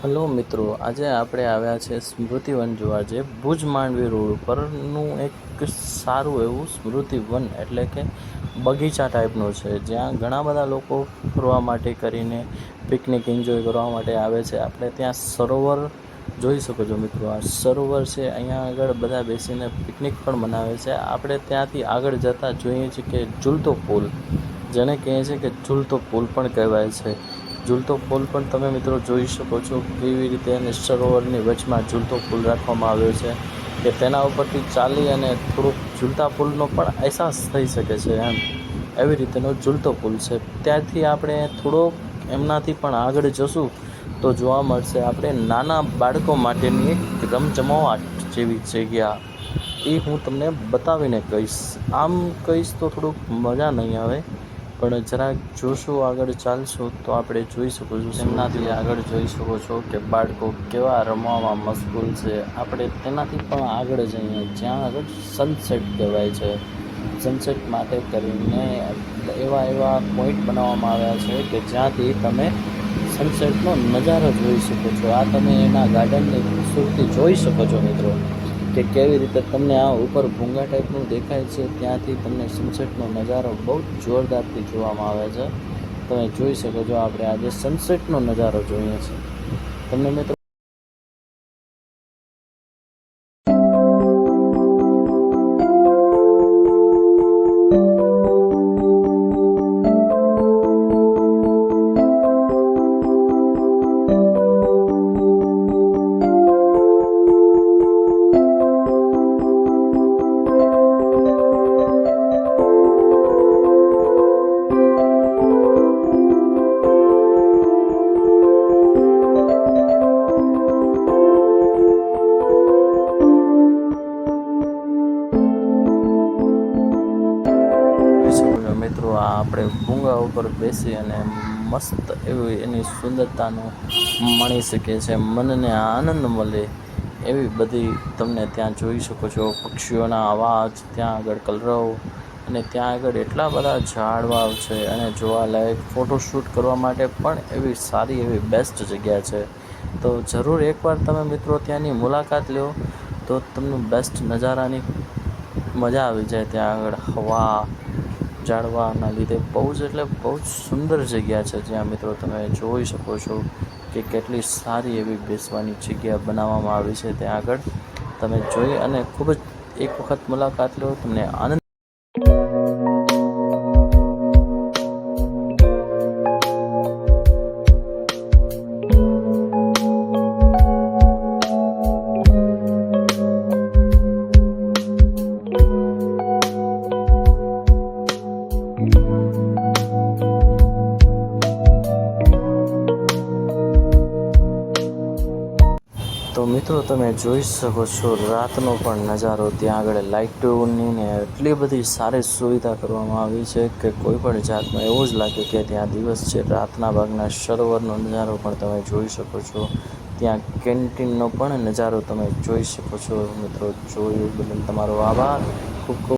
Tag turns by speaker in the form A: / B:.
A: Hello મિત્રો, આજે આપણે આવ્યા છે સ્મૃતિવન જોવા. જે ભુજ માંડવી રોડ ઉપરનું એક સારું એવું સ્મૃતિવન એટલે કે બગીચા ટાઈપનું છે, જ્યાં ઘણા બધા લોકો ફરવા માટે કરીને પિકનિક એન્જોય કરવા માટે આવે છે. આપણે ત્યાં સરોવર જોઈ શકો છો મિત્રો. આ સરોવર છે, અહીંયા આગળ બધા બેસીને પિકનિક પણ મનાવે છે. આપણે ત્યાંથી આગળ જતાં જોઈએ છીએ કે ઝૂલતો પુલ, જેને કહે છે કે ઝૂલતો પુલ પણ કહેવાય છે. ઝૂલતો પુલ પણ તમે મિત્રો જોઈ શકો છો કેવી રીતે અને સરોવરની વચમાં ઝૂલતો પુલ રાખવામાં આવ્યો છે કે તેના ઉપરથી ચાલી અને થોડુંક ઝૂલતા પુલનો પણ અહેસાસ થઈ શકે છે. એવી રીતેનો ઝૂલતો પુલ છે. ત્યાંથી આપણે થોડોક એમનાથી પણ આગળ જશું તો જોવા મળશે આપણે નાના બાળકો માટેની એક રમજમાવાટ જેવી જગ્યા. એ હું તમને બતાવીને કહીશ. આમ કહીશ તો થોડુંક મજા નહીં આવે, પણ જરાક જોશું, આગળ ચાલશું તો આપણે જોઈ શકો છો. એમનાથી આગળ જોઈ શકો છો કે બાળકો કેવા રમવામાં મશગુલ છે. આપણે તેનાથી પણ આગળ જઈએ જ્યાં આગળ સનસેટ કહેવાય છે. સનસેટ માટે કરીને એવા પોઈન્ટ બનાવવામાં આવ્યા છે કે જ્યાંથી તમે સનસેટનો નજારો જોઈ શકો છો. આ તમે એના ગાર્ડનની ખૂબસૂરતી જોઈ શકો છો મિત્રો, કે કેવી રીતે તમને આ ઉપર ભૂંગા ટાઈપનું દેખાય છે, ત્યાંથી તમને સનસેટનો નજારો બહુ જ જોરદારથી જોવામાં આવે છે. તમે જોઈ શકો છો. આપણે આજે સનસેટનો નજારો જોઈએ છે. તમને મિત્રો મિત્રો આ આપણે ભૂંગા ઉપર બેસી અને મસ્ત એવી એની સુંદરતાનો માણી શકીએ છીએ. મનને આનંદ મળે એવી બધી તમને ત્યાં જોઈ શકો છો. પક્ષીઓના અવાજ, ત્યાં આગળ કલરવ, અને ત્યાં આગળ એટલા બધા ઝાડવાઓ છે અને જોવાલાયક ફોટોશૂટ કરવા માટે પણ એવી સારી એવી બેસ્ટ જગ્યા છે. તો જરૂર એકવાર તમે મિત્રો ત્યાંની મુલાકાત લો તો તમને બેસ્ટ નજારાની મજા આવી જાય. ત્યાં આગળ હવા, ઝાડવાના લીધે બહુ જ સુંદર જગ્યા છે, જ્યાં મિત્રો તમે જોઈ શકો છો કે કેટલી સારી એવી બેસવાની જગ્યા બનાવવામાં આવી છે. ત્યાં આગળ તમે જોઈ અને ખૂબ જ એક વખત મુલાકાત લો, તમને આનંદ તો મિત્રો તમે જોઈ શકો છો રાતનો પણ નજારો. ત્યાં આગળ લાઇટોની ને એટલી બધી સારી સુવિધા કરવામાં આવી છે કે કોઈ પણ જાતમાં એવું જ લાગે કે ત્યાં દિવસ છે. રાતના ભાગના સરોવરનો નજારો પણ તમે જોઈ શકો છો. ત્યાં કેન્ટીનનો પણ નજારો તમે જોઈ શકો છો. મિત્રો જોયું બદલ તમારો આભાર. ખૂબ ખૂબ